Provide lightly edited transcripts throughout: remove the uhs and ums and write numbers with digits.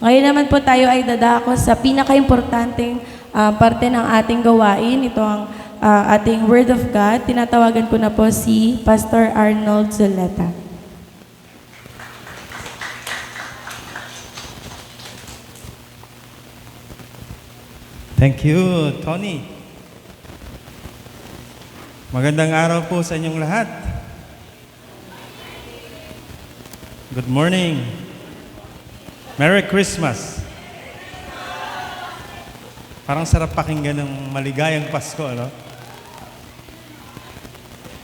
Ngayon naman po tayo ay dadako sa pinaka-importanteng parte ng ating gawain. Ito ang ating Word of God. Tinatawagan ko na po si Pastor Arnold Zuleta. Thank you, Tony. Magandang araw po sa inyong lahat. Good morning. Merry Christmas. Parang sarap pakinggan ng maligayang Pasko, ano?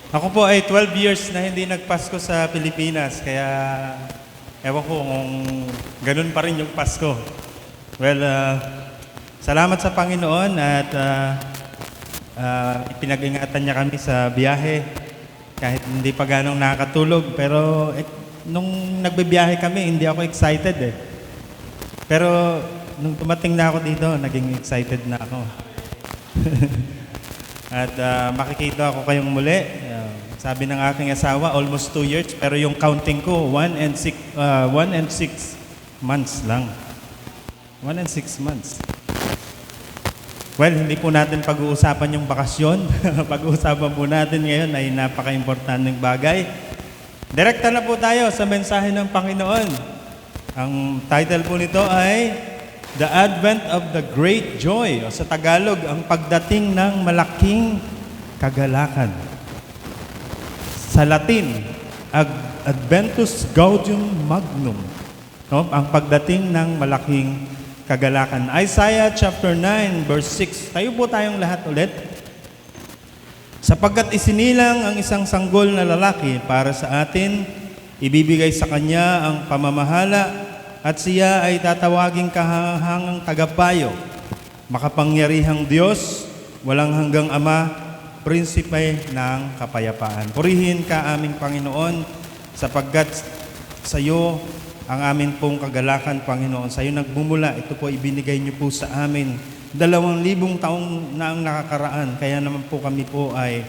Ako po ay 12 years na hindi nagpasko sa Pilipinas, kaya ewan ko kung ganun pa rin yung Pasko. Well, salamat sa Panginoon at ipinag-ingatan niya kami sa biyahe kahit hindi pa ganong nakakatulog. Pero nung nagbibiyahe kami, hindi ako excited eh. Pero nung tumating na ako dito, naging excited na ako. At makikita ako kayong muli. Sabi ng aking asawa, almost 2 years. Pero yung counting ko, 1 and 6 months lang. 1 and 6 months. Well, hindi po natin pag-uusapan yung bakasyon. Pag-uusapan po natin ngayon ay napaka-importanteng bagay. Direkta na po tayo sa mensahe ng Panginoon. Ang title po nito ay The Advent of the Great Joy, o sa Tagalog, ang pagdating ng malaking kagalakan. Sa Latin, Adventus Gaudium Magnum, no? Ang pagdating ng malaking kagalakan. Isaiah chapter 9 verse 6. Tayo po tayong lahat ulit. Sapagkat isinilang ang isang sanggol na lalaki para sa atin, ibibigay sa kanya ang pamamahala at siya ay tatawaging kahanghang tagapayo, makapangyarihang Diyos, walang hanggang Ama, prinsipe ng kapayapaan. Purihin ka aming Panginoon, sapagkat sa iyo ang amin pong kagalakan, Panginoon. Sa iyo nagmumula, ito po ibinigay niyo po sa amin. 2,000 taong na ang nakakaraan, kaya naman po kami po ay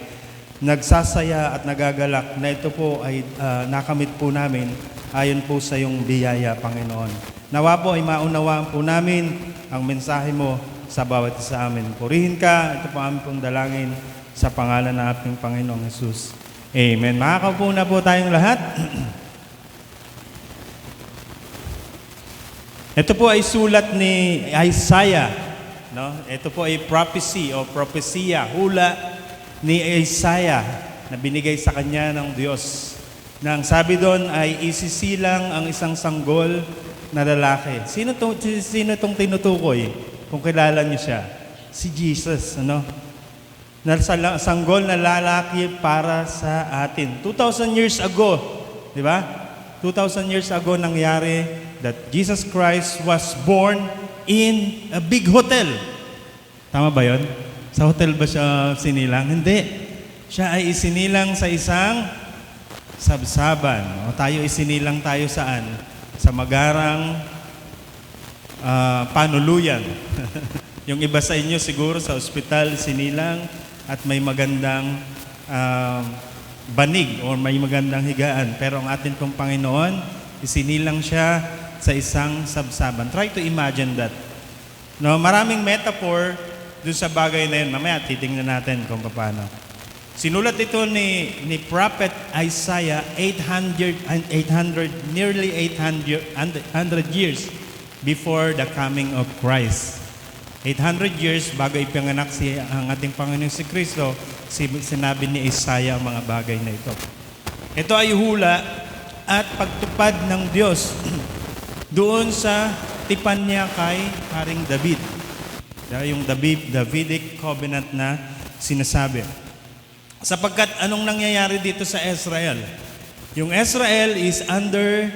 nagsasaya at nagagalak na ito po ay nakamit po namin ayon po sa iyong biyaya, Panginoon. Nawa po ay maunawaan po namin ang mensahe mo sa bawat isa amin. Purihin ka, ito po aming pong dalangin sa pangalan ng ating Panginoong Jesus. Amen. Makakaupo na po tayong lahat. Ito po ay sulat ni Isaiah. No? Ito po ay prophecy o propesya, hula ni Isaiah na binigay sa kanya ng Diyos. Nang sabi doon ay isisilang ang isang sanggol na lalaki. Sino itong tinutukoy? Kung kilala niyo siya. Si Jesus, ano? Sanggol na lalaki para sa atin. 2,000 years ago, di ba? 2,000 years ago nangyari that Jesus Christ was born in a big hotel. Tama ba yun? Sa hotel ba siya sinilang? Hindi. Siya ay isinilang sa isang sabsaban. O tayo isinilang tayo saan? Sa magarang panuluyan. Yung iba sa inyo siguro sa ospital sinilang at may magandang banig o may magandang higaan. Pero ang atin pong Panginoon, isinilang siya sa isang sabsaban. Try to imagine that. No, maraming metaphor dun sa bagay na yun. Mamaya titingnan natin kung paano. Sinulat ito ni Prophet Isaiah nearly 800 years before the coming of Christ. 800 years bago ipanganak ang ating Panginoon si Kristo, sinabi ni Isaiah ang mga bagay na ito. Ito ay hula at pagtupad ng Diyos doon sa tipan niya kay Haring David. Yung Davidic covenant na sinasabi. Sapagkat anong nangyayari dito sa Israel? Yung Israel is under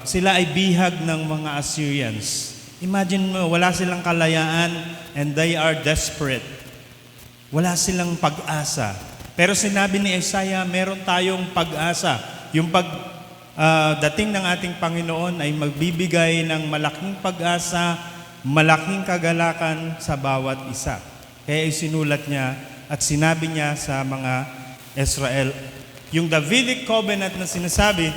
sila ay bihag ng mga Assyrians. Imagine mo, wala silang kalayaan and they are desperate. Wala silang pag-asa. Pero sinabi ni Isaiah, meron tayong pag-asa. Yung dating ng ating Panginoon ay magbibigay ng malaking pag-asa, malaking kagalakan sa bawat isa. Kaya isinulat niya at sinabi niya sa mga Israel, yung Davidic covenant na sinasabi,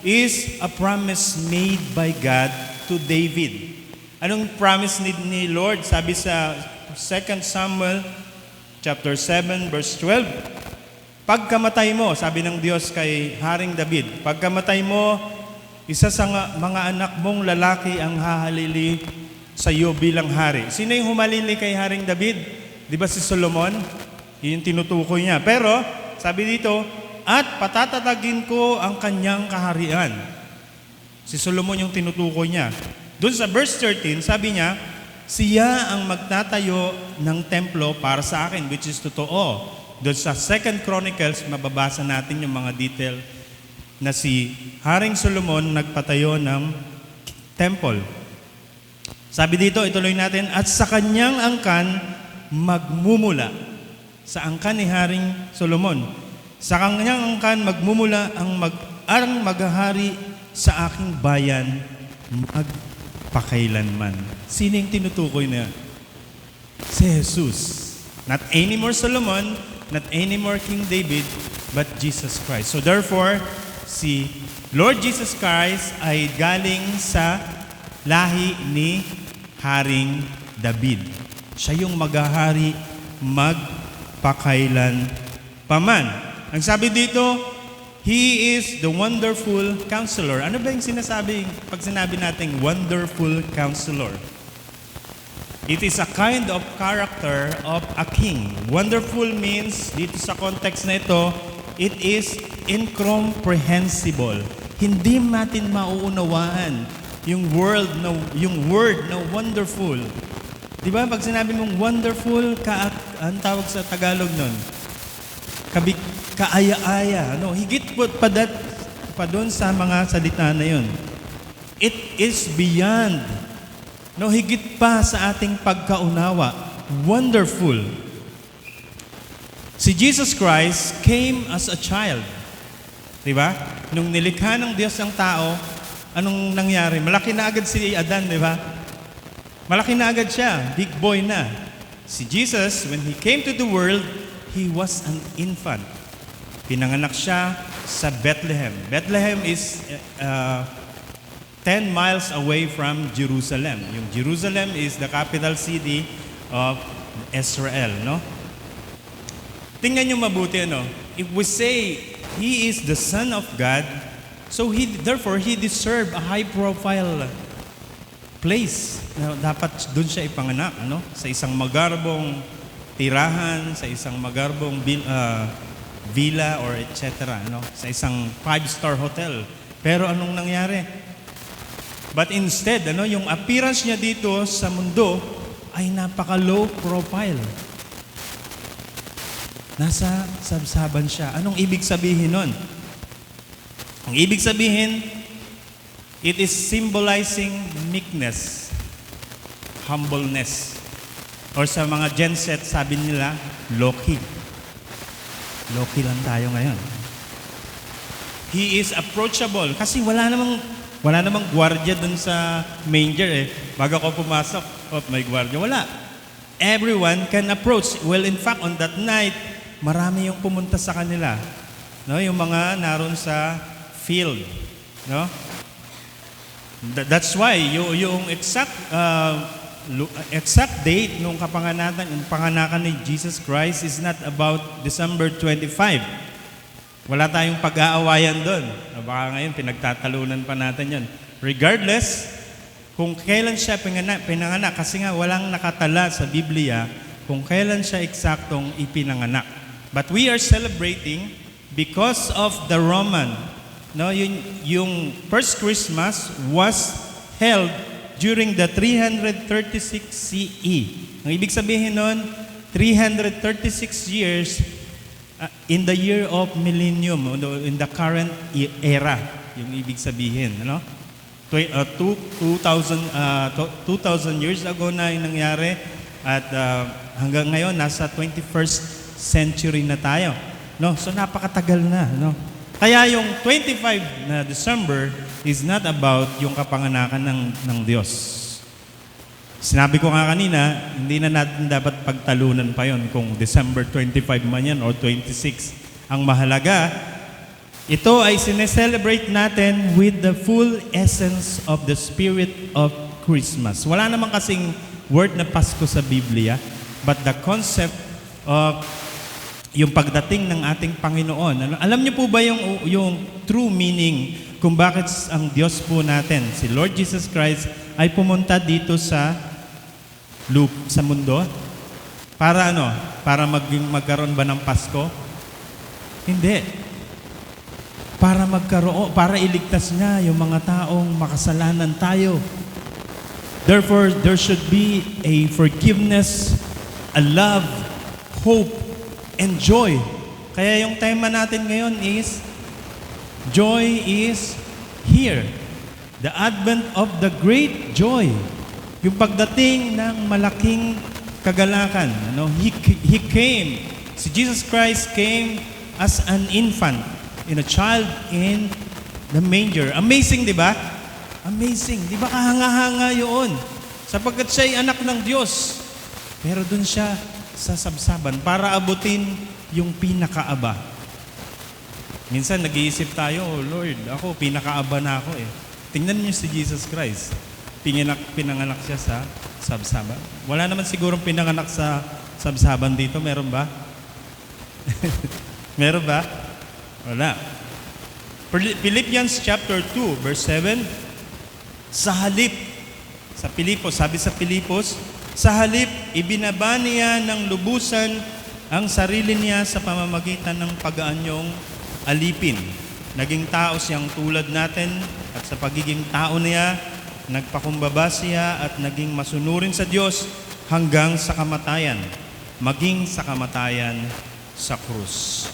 is a promise made by God to David. Anong promise ni Lord? Sabi sa 2 Samuel chapter 7 verse 12, pagkamatay mo, sabi ng Diyos kay Haring David, pagkamatay mo, isa sa mga anak mong lalaki ang hahalili sa iyo bilang hari. Sino yung humalili kay Haring David? Di ba si Solomon? Yun yung tinutukoy niya. Pero, sabi dito, at patatatagin ko ang kanyang kaharian. Si Solomon yung tinutukoy niya. Doon sa verse 13, sabi niya, siya ang magtatayo ng templo para sa akin, which is totoo. Doon sa 2 Chronicles, mababasa natin yung mga detail na si Haring Solomon nagpatayo ng temple. Sabi dito, ituloy natin, at sa kanyang angkan magmumula. Sa angkan ni Haring Solomon. Sa kanyang angkan magmumula ang maghahari sa aking bayan magpakailanman. Sino yung tinutukoy na? Si Jesus. Not anymore Solomon, not anymore King David, but Jesus Christ. So therefore, si Lord Jesus Christ ay galing sa lahi ni Haring David. Siya yung maghahari magpakailan paman. Ang sabi dito, He is the wonderful counselor. Ano ba yung sinasabi pag sinabi nating wonderful counselor? It is a kind of character of a king. Wonderful means, dito sa context na ito, it is incomprehensible. Hindi natin mauunawaan yung word na wonderful. Di ba? Pag sinabi mong wonderful, ang tawag sa Tagalog nun? Kaaya-aya. No? Higit pa doon sa mga salita na yun. It is beyond. No, higit pa sa ating pagkaunawa. Wonderful. Si Jesus Christ came as a child. Diba? Nung nilikha ng Diyos ang tao, anong nangyari? Malaki na agad si Adan, diba? Malaki na agad siya. Big boy na. Si Jesus, when He came to the world, He was an infant. Pinanganak siya sa Bethlehem. Bethlehem is 10 miles away from Jerusalem. Yung Jerusalem is the capital city of Israel, no? Tingnan niyo mabuti, ano? If we say He is the Son of God, so therefore He deserved a high-profile place. Na dapat doon siya ipanganak, ano? Sa isang magarbong tirahan, sa isang magarbong villa or etc., ano? Sa isang 5-star hotel. Pero anong nangyari? But instead, yung appearance niya dito sa mundo ay napaka-low profile. Nasa sabsaban siya. Anong ibig sabihin nun? Ang ibig sabihin, it is symbolizing meekness, humbleness. Or sa mga Gen Z, sabi nila, low-key. Low-key lang tayo ngayon. He is approachable. Kasi wala namang gwardiya dun sa manger eh. Bago ako pumasok, may gwardiya. Wala. Everyone can approach. Well, in fact, on that night, marami yung pumunta sa kanila. No? Yung mga naroon sa field. No? That's why, yung exact date nung panganakan ni Jesus Christ is not about December 25. Wala tayong pag-aawayan doon. Baka ngayon, pinagtatalunan pa natin yan. Regardless, kung kailan siya pinanganak, kasi nga walang nakatala sa Biblia kung kailan siya eksaktong ipinanganak. But we are celebrating because of the Roman. No, yung first Christmas was held during the 336 CE. Ang ibig sabihin nun, 336 years in the year of millennium, in the current era, yung ibig sabihin, ano? 2,000 years ago na yung nangyari at hanggang ngayon nasa 21st century na tayo, no? So napakatagal na, no? Kaya yung 25 na December is not about yung kapanganakan ng Diyos. Sinabi ko nga kanina, hindi na natin dapat pagtalunan pa yon kung December 25 man yan or 26. Ang mahalaga, Ito ay sineselebrate natin with the full essence of the spirit of Christmas. Wala naman kasing word na Pasko sa Biblia, but the concept of yung pagdating ng ating Panginoon. Alam niyo po ba yung true meaning kung bakit ang Diyos po natin, si Lord Jesus Christ, ay pumunta dito sa mundo? Para ano? Para magkaroon ba ng Pasko? Hindi. Para iligtas niya yung mga taong makasalanan tayo. Therefore, there should be a forgiveness, a love, hope, and joy. Kaya yung tema natin ngayon is, joy is here. The advent of the great joy. Yung pagdating ng malaking kagalakan. He came, si Jesus Christ came as an infant, in a child in the manger. Amazing, di ba? Amazing. Di ba kahanga-hanga yun? Sapagkat siya ay anak ng Diyos. Pero dun siya sa sabsaban para abutin yung pinakaaba. Minsan nag-iisip tayo, oh Lord, ako pinakaaba na ako eh. Tingnan niyo si Jesus Christ. Pinanganak siya sa sabsaban. Wala naman sigurong pinanganak sa sabsaban dito. Meron ba? Meron ba? Wala. Philippians chapter 2, verse 7. Sa halip, sabi sa Pilipos, sa halip, ibinaba niya ng lubusan ang sarili niya sa pamamagitan ng pag-aanyong alipin. Naging tao siyang tulad natin at sa pagiging tao niya, nagpakumbaba siya at naging masunurin sa Diyos hanggang sa kamatayan. Maging sa kamatayan sa krus.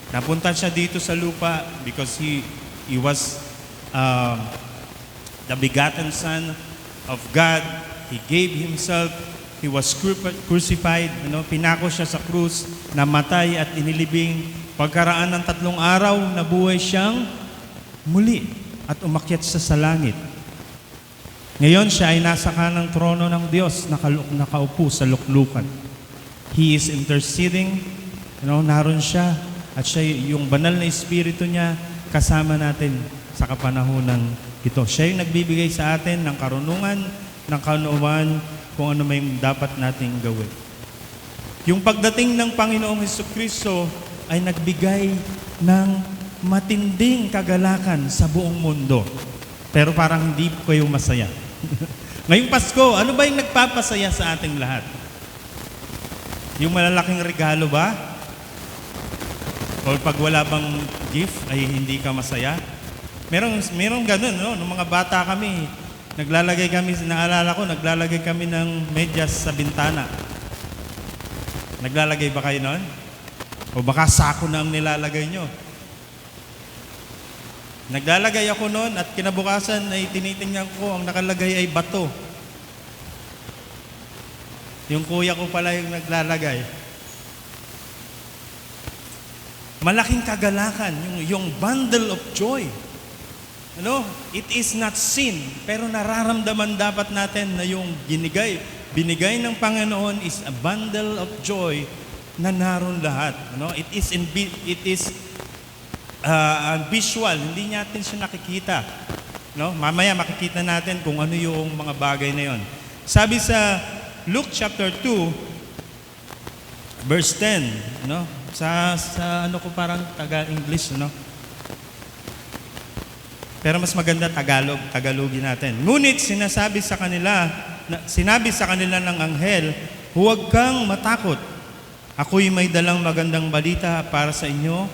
Napunta siya dito sa lupa because he was the begotten Son of God. He gave Himself. He was crucified. Pinako siya sa krus, namatay at inilibing. Pagkaraan ng 3 araw, nabuhay siyang muli at umakyat siya sa langit. Ngayon siya ay nasa kanang trono ng Diyos, nakaupo sa luklukan. He is interceding. Naroon siya. At siya, yung banal na espiritu niya, kasama natin sa kapanahunan ito. Siya yung nagbibigay sa atin ng karunungan, ng kaunawaan, kung ano may dapat nating gawin. Yung pagdating ng Panginoong Hesukristo ay nagbigay ng matinding kagalakan sa buong mundo. Pero parang hindi kayo masaya. Ngayong Pasko, ano ba yung nagpapasaya sa ating lahat? Yung malalaking regalo ba? O pag wala bang gift ay hindi ka masaya? Merong ganun, no? Nung mga bata kami, naalala ko, naglalagay kami ng medyas sa bintana. Naglalagay ba kayo noon? O baka sako na ang nilalagay nyo? Naglalagay ako noon at kinabukasan ay tinitingnan ko, ang nakalagay ay bato. Yung kuya ko pala yung naglalagay. Malaking kagalakan, yung bundle of joy. It is not sin, pero nararamdaman dapat natin na yung binigay ng Panginoon is a bundle of joy na naroon lahat. It is visual, hindi natin siya nakikita. Mamaya makikita natin kung ano yung mga bagay na yon. Sabi sa Luke chapter 2, verse 10, sa ano ko parang taga-English, Pero mas maganda Tagalogin natin. Ngunit sinabi sa kanila ng anghel, huwag kang matakot. Ako'y may dalang magandang balita para sa inyo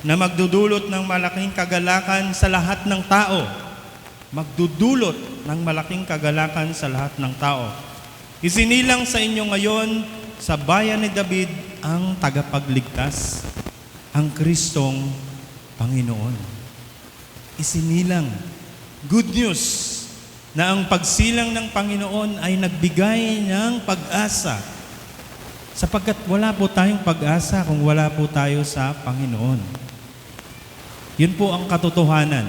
na magdudulot ng malaking kagalakan sa lahat ng tao. Magdudulot ng malaking kagalakan sa lahat ng tao. Isinilang sa inyo ngayon sa bayan ni David ang tagapagligtas, ang Kristong Panginoon. Isinilang. Good news na ang pagsilang ng Panginoon ay nagbigay ng pag-asa. Sapagkat wala po tayong pag-asa kung wala po tayo sa Panginoon. Yun po ang katotohanan.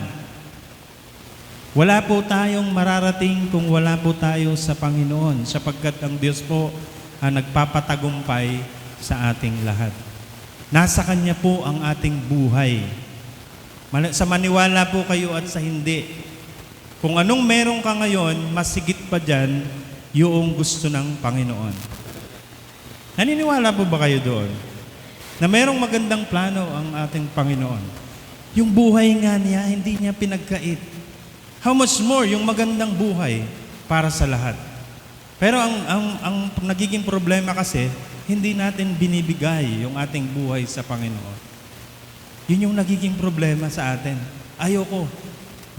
Wala po tayong mararating kung wala po tayo sa Panginoon, sapagkat ang Diyos po ang nagpapatagumpay sa ating lahat. Nasa Kanya po ang ating buhay. Sa maniwala po kayo at sa hindi. Kung anong meron ka ngayon, mas higit pa dyan yung gusto ng Panginoon. Naniniwala po ba kayo doon? Na merong magandang plano ang ating Panginoon. Yung buhay nga niya, hindi niya pinagkait. How much more yung magandang buhay para sa lahat. Pero ang nagiging problema kasi, hindi natin binibigay yung ating buhay sa Panginoon. Yun yung nagiging problema sa atin. Ayoko.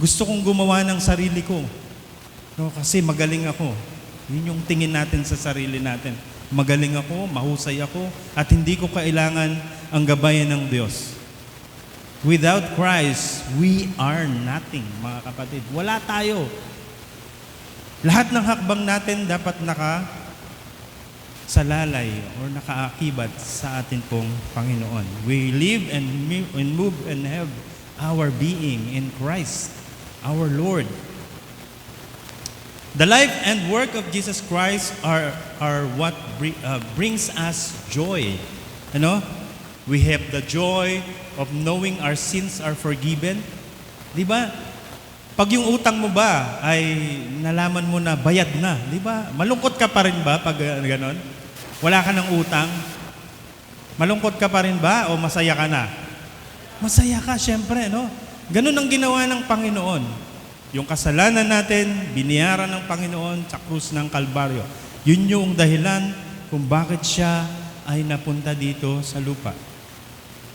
Gusto kong gumawa ng sarili ko. No, kasi magaling ako. Yun yung tingin natin sa sarili natin. Magaling ako, mahusay ako, at hindi ko kailangan ang gabayan ng Diyos. Without Christ, we are nothing, mga kapatid. Wala tayo. Lahat ng hakbang natin dapat salalay or nakaakibat sa atin pong Panginoon. We live and move and have our being in Christ, our Lord. The life and work of Jesus Christ are what brings us joy. Ano? We have the joy of knowing our sins are forgiven. Di ba? Pag yung utang mo ba ay nalaman mo na bayad na, di ba? Malungkot ka pa rin ba pag ganon? Wala ka ng utang? Malungkot ka pa rin ba o masaya ka na? Masaya ka, syempre, no? Ganon ang ginawa ng Panginoon. Yung kasalanan natin, biniyaran ng Panginoon sa krus ng Kalbaryo. Yun yung dahilan kung bakit siya ay napunta dito sa lupa.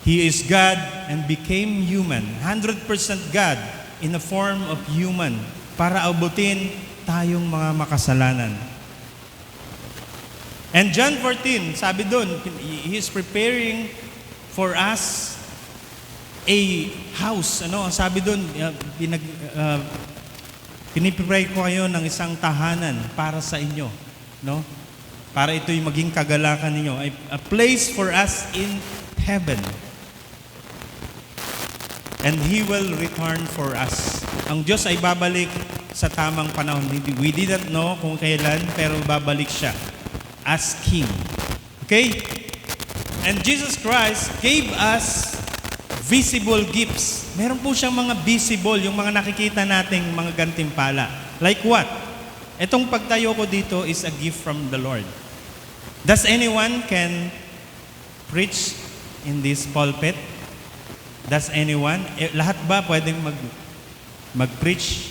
He is God and became human. 100% God in the form of human para abutin tayong mga makasalanan. And John 14, sabi doon, He is preparing for us a house. Ano, sabi doon, piniprepare ko kayo ng isang tahanan para sa inyo, no? Para ito'y maging kagalakan ninyo. A place for us in heaven. And He will return for us. Ang Diyos ay babalik sa tamang panahon. We didn't know kung kailan, pero babalik siya as King. Okay? And Jesus Christ gave us visible gifts. Meron po siyang mga visible, yung mga nakikita nating mga gantimpala. Like what? Itong pagtayo ko dito is a gift from the Lord. Does anyone can preach in this pulpit? Does anyone? Lahat ba pwedeng mag-preach?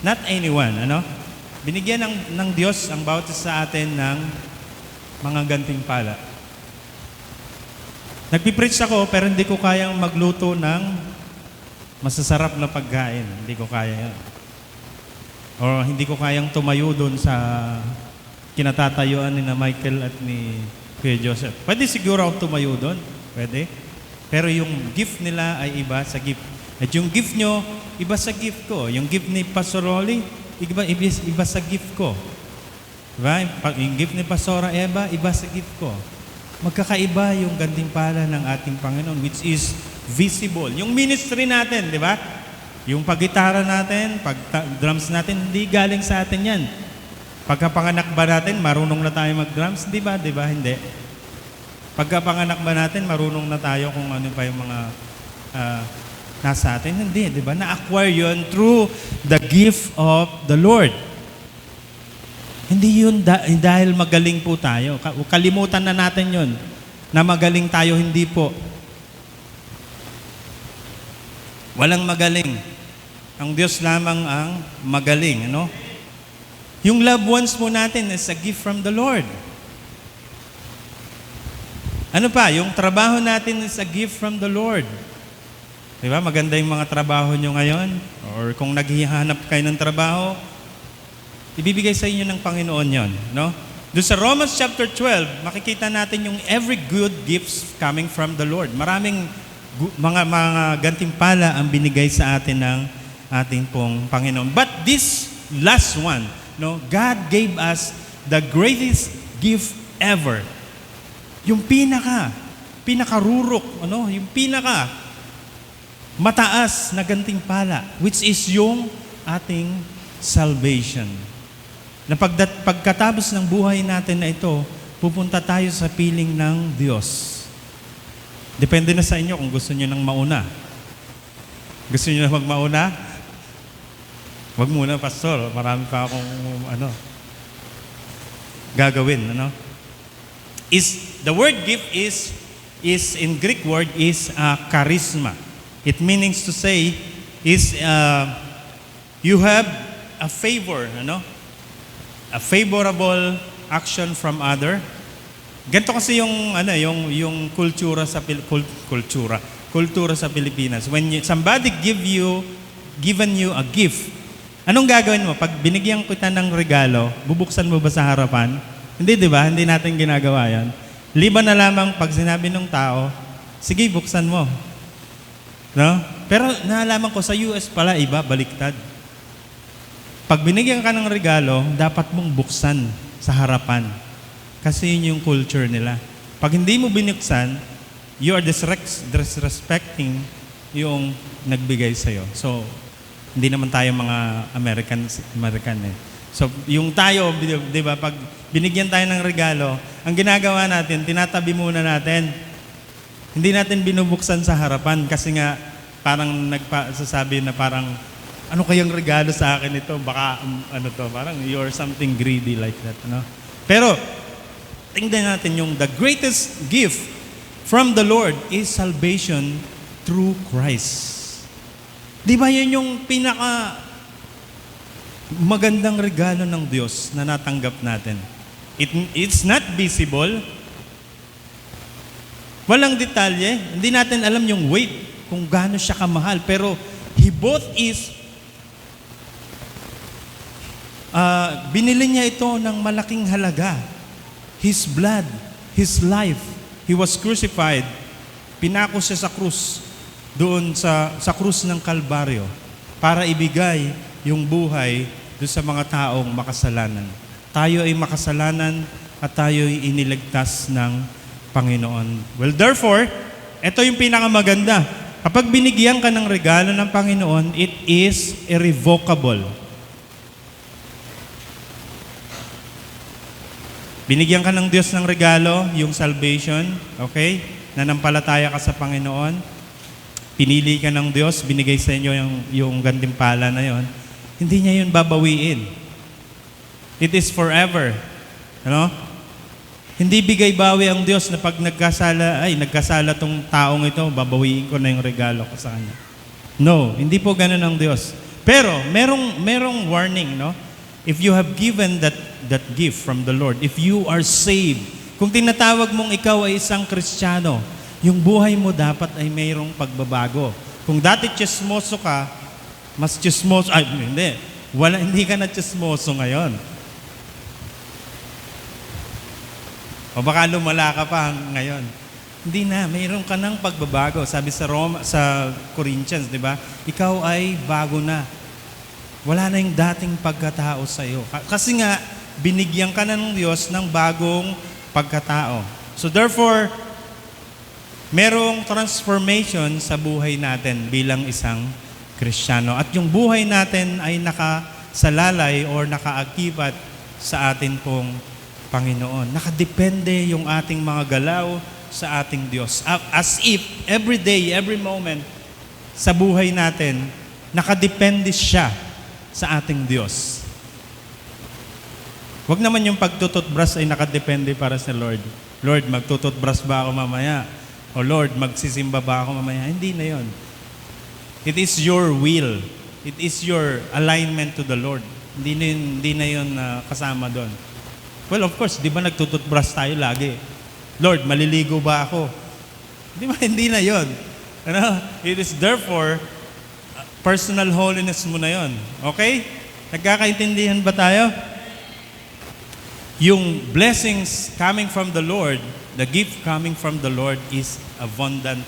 Not anyone, ano? Binigyan ng Diyos ang bawat isa sa atin ng mga gantimpala. Nagpipreach ako pero hindi ko kayang magluto ng masasarap na pagkain. Hindi ko kaya yan. O hindi ko kayang tumayo doon sa kinatatayuan ni na Michael at ni Kuya Joseph. Pwede siguro ako tumayo doon. Pwede. Pero yung gift nila ay iba sa gift. At yung gift nyo, iba sa gift ko. Yung gift ni Pastor Rolly, iba sa gift ko. Diba? Yung gift ni Pastora Eva, iba sa gift ko. Magkakaiba yung gantimpala ng ating Panginoon, which is visible. Yung ministry natin, di ba? Yung pag-gitara natin, pag-drums natin, hindi galing sa atin yan. Pagkapanganak ba natin, marunong na tayo mag-drums? Di ba? Di ba? Hindi. Pagkapanganak ba natin, marunong na tayo kung ano pa yung mga nasa atin? Hindi, di ba? Na-acquire yun through the gift of the Lord. Hindi yun dahil magaling po tayo. Kalimutan na natin yun, na magaling tayo, hindi po. Walang magaling. Ang Diyos lamang ang magaling, ano? Yung loved ones po natin is a gift from the Lord. Ano pa? Yung trabaho natin is a gift from the Lord. Diba? Maganda yung mga trabaho nyo ngayon. Or kung naghihanap kayo ng trabaho, ibibigay sa inyo ng Panginoon yon, no? Doon sa Romans chapter 12, makikita natin yung every good gifts coming from the Lord. Maraming mga gantimpala ang binigay sa atin ng ating pong Panginoon. But this last one, no, God gave us the greatest gift ever. Yung pinakarurok, ano, yung mataas na gantimpala, which is yung ating salvation. Na pagkatapos ng buhay natin na ito, pupunta tayo sa piling ng Diyos. Depende na sa inyo kung gusto niyo nang mauna. Gusto niyo na magmauna? Wag muna, Pastor. Marami pa akong gagawin. The word gift is in Greek word is charisma. It means to say is you have a favor, a favorable action from other. Ganito kasi yung kultura sa Pilipinas. When somebody given you a gift, anong gagawin mo? Pag binigyan kita ng regalo, bubuksan mo ba sa harapan? Hindi, di ba? Hindi natin ginagawa yan. Liban na lamang pag sinabi ng tao, sige, buksan mo. No? Pero naalaman ko sa US pala, iba, baliktad. Pag binigyan ka ng regalo, dapat mong buksan sa harapan. Kasi yun yung culture nila. Pag hindi mo binuksan, you are disrespecting yung nagbigay sa'yo. So, hindi naman tayo mga American eh. So, yung tayo, di ba, pag binigyan tayo ng regalo, ang ginagawa natin, tinatabi muna natin. Hindi natin binubuksan sa harapan kasi nga parang nagsasabi na parang, ano kayang regalo sa akin ito? Baka, parang you're something greedy like that. Pero, tingnan natin yung the greatest gift from the Lord is salvation through Christ. Di ba yun yung pinaka magandang regalo ng Diyos na natanggap natin? It's not visible. Walang detalye. Hindi natin alam yung weight kung gaano siya kamahal. Pero He both is binili niya ito ng malaking halaga. His blood, His life. He was crucified. Pinako siya sa krus. Doon sa krus ng Kalbaryo. Para ibigay yung buhay doon sa mga taong makasalanan. Tayo ay makasalanan at tayo ay iniligtas ng Panginoon. Well, therefore, ito yung pinakamaganda. Kapag binigyan ka ng regalo ng Panginoon, it is irrevocable. Binigyan ka ng Diyos ng regalo, yung salvation, okay? Nanampalataya ka sa Panginoon. Pinili ka ng Diyos, binigay sa inyo yung gantimpala na yon. Hindi niya yun babawiin. It is forever. Hindi bigay-bawi ang Diyos na pag nagkasala tong taong ito, babawiin ko na yung regalo ko sa kanya. No, hindi po ganun ang Diyos. Pero, merong warning, If you have given that gift from the Lord, if you are saved, kung tinatawag mong ikaw ay isang Kristiyano, yung buhay mo dapat ay mayroong pagbabago. Kung dati chismoso ka, mas chismoso, hindi ka na chismoso ngayon. O baka lumala ka pa ngayon. Hindi na, mayroon ka ng pagbabago. Sabi sa Corinthians, di ba? Ikaw ay bago na. Wala na yung dating pagkatao sa iyo. Kasi nga, binigyan ka na ng Diyos ng bagong pagkatao. So therefore, merong transformation sa buhay natin bilang isang Kristiyano. At yung buhay natin ay nakasalalay or nakaakibat sa atin pong Panginoon. Nakadepende yung ating mga galaw sa ating Diyos. As if every day, every moment sa buhay natin, nakadepende siya sa ating Diyos. Huwag naman yung pagtututbrush ay nakadepende para sa Lord. Lord, magtututbrush ba ako mamaya? O Lord, magsisimba ba ako mamaya? Hindi na yon. It is your will. It is your alignment to the Lord. Hindi na yun kasama doon. Well, of course, di ba nagtututbrush tayo lagi? Lord, maliligo ba ako? Di ba? Hindi na yon. It is therefore personal holiness mo na yon. Okay? Nagkakaintindihan ba tayo? Yung blessings coming from the Lord, the gift coming from the Lord is abundant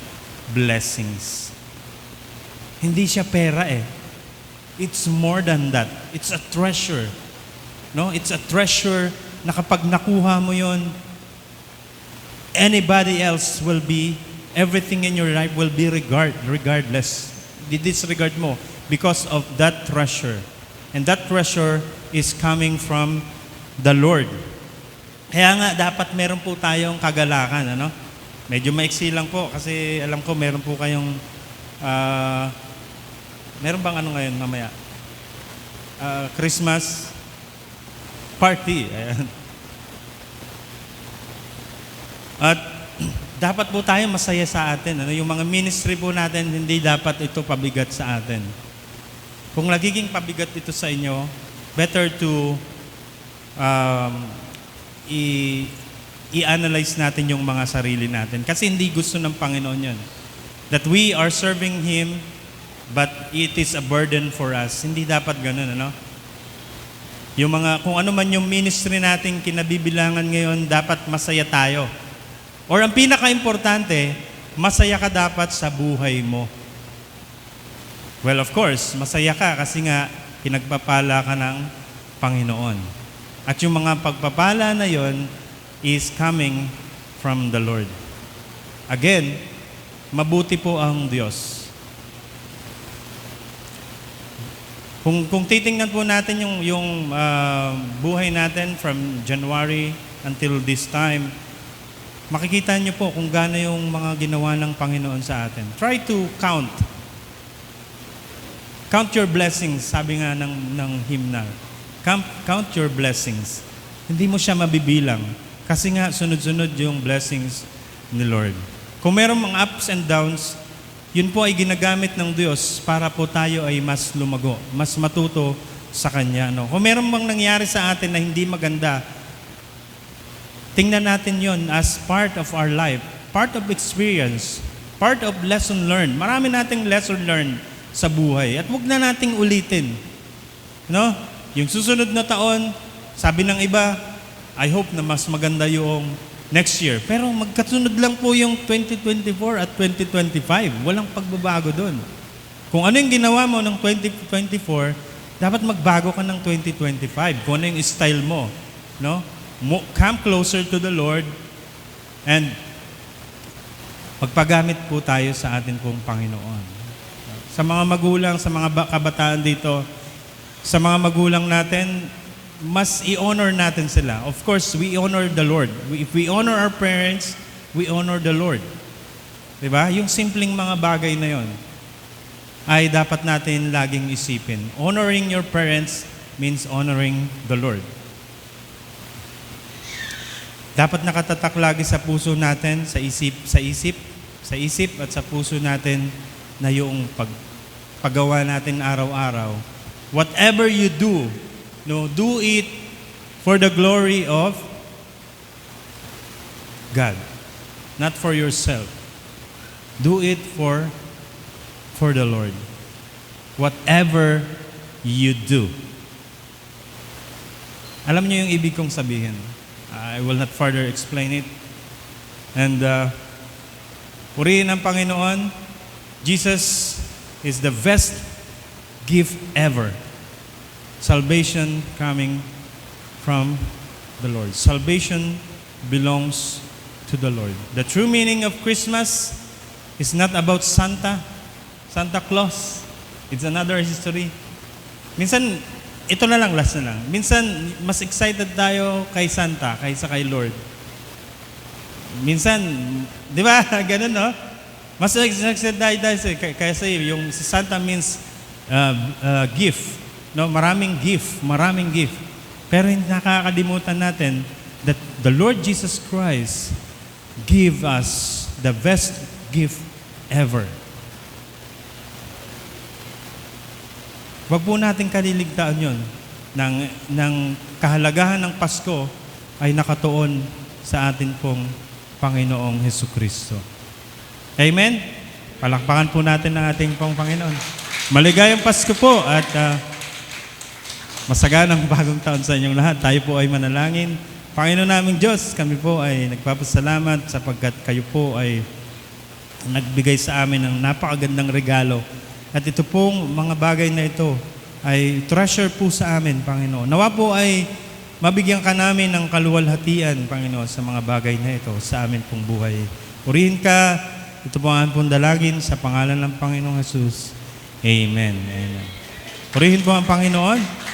blessings. Hindi siya pera eh. It's more than that. It's a treasure. It's a treasure na kapag nakuha mo yon, anybody else will be, everything in your life will be regardless. Disregard mo because of that treasure. And that treasure is coming from the Lord. Kaya nga, dapat meron po tayong kagalakan. Medyo maiksi lang po kasi alam ko meron po kayong Meron bang ano ngayon mamaya? Christmas party. Ayan. At dapat po tayo masaya sa atin. Ano? Yung mga ministry po natin, hindi dapat ito pabigat sa atin. Kung nagiging pabigat ito sa inyo, better to i-analyze natin yung mga sarili natin. Kasi hindi gusto ng Panginoon yun. That we are serving Him, but it is a burden for us. Hindi dapat ganun, ano? Yung mga, kung ano man yung ministry natin kinabibilangan ngayon, dapat masaya tayo. Or ang pinaka-importante, masaya ka dapat sa buhay mo. Well, of course, masaya ka kasi nga pinagpapala ka ng Panginoon. At yung mga pagpapala na yon is coming from the Lord. Again, mabuti po ang Diyos. Kung titingnan po natin yung buhay natin from January until this time, makikita niyo po kung gaano yung mga ginawa ng Panginoon sa atin. Try to count. Count your blessings, sabi nga ng hymnal. Count your blessings. Hindi mo siya mabibilang. Kasi nga, sunod-sunod yung blessings ni Lord. Kung merong mga ups and downs, yun po ay ginagamit ng Diyos para po tayo ay mas lumago, mas matuto sa Kanya. No? Kung merong bang nangyari sa atin na hindi maganda, tingnan natin yon as part of our life, part of experience, part of lesson learned. Marami nating lesson learned sa buhay at huwag na nating ulitin. No? Yung susunod na taon, sabi ng iba, I hope na mas maganda yung next year. Pero magkasunod lang po yung 2024 at 2025. Walang pagbabago doon. Kung ano yung ginawa mo ng 2024, dapat magbago ka ng 2025. Kung ano yung style mo. No? Come closer to the Lord and magpagamit po tayo sa atin pong Panginoon. Sa mga magulang, sa mga kabataan dito, sa mga magulang natin, mas i-honor natin sila. Of course, we honor the Lord. If we honor our parents, we honor the Lord. Diba? Yung simpleng mga bagay na yon ay dapat natin laging isipin. Honoring your parents means honoring the Lord. Dapat nakatatak lagi sa puso natin, sa isip at sa puso natin na yung paggawa natin araw-araw. Whatever you do, do it for the glory of God, not for yourself. Do it for the Lord. Whatever you do. Alam niyo yung ibig kong sabihin. I will not further explain it. And purihin ang Panginoon. Jesus is the best gift ever. Salvation coming from the Lord. Salvation belongs to the Lord. The true meaning of Christmas is not about Santa Claus. It's another history. Minsan, ito na lang, last na lang. Minsan, mas excited tayo kay Santa kaysa kay Lord. Minsan, di ba? Ganun, no? Mas excited tayo kasi yung si Santa means gift. No? Maraming gift. Pero hindi nakakalimutan natin that the Lord Jesus Christ give us the best gift ever. Wag po natin kaliligtaan yun ng kahalagahan ng Pasko ay nakatuon sa atin pong Panginoong Hesukristo. Amen? Palakpakan po natin ang ating pong Panginoon. Maligayang Pasko po at masaganang bagong taon sa inyong lahat. Tayo po ay manalangin. Panginoon naming Diyos, kami po ay nagpapasalamat sapagkat kayo po ay nagbigay sa amin ng napakagandang regalo. At ito pong mga bagay na ito ay treasure po sa amin, Panginoon. Nawa po ay mabigyan ka namin ng kaluwalhatian, Panginoon, sa mga bagay na ito sa amin pong buhay. Purihin ka, ito po ang pong dalangin sa pangalan ng Panginoong Jesus. Amen. Amen. Purihin po ang Panginoon.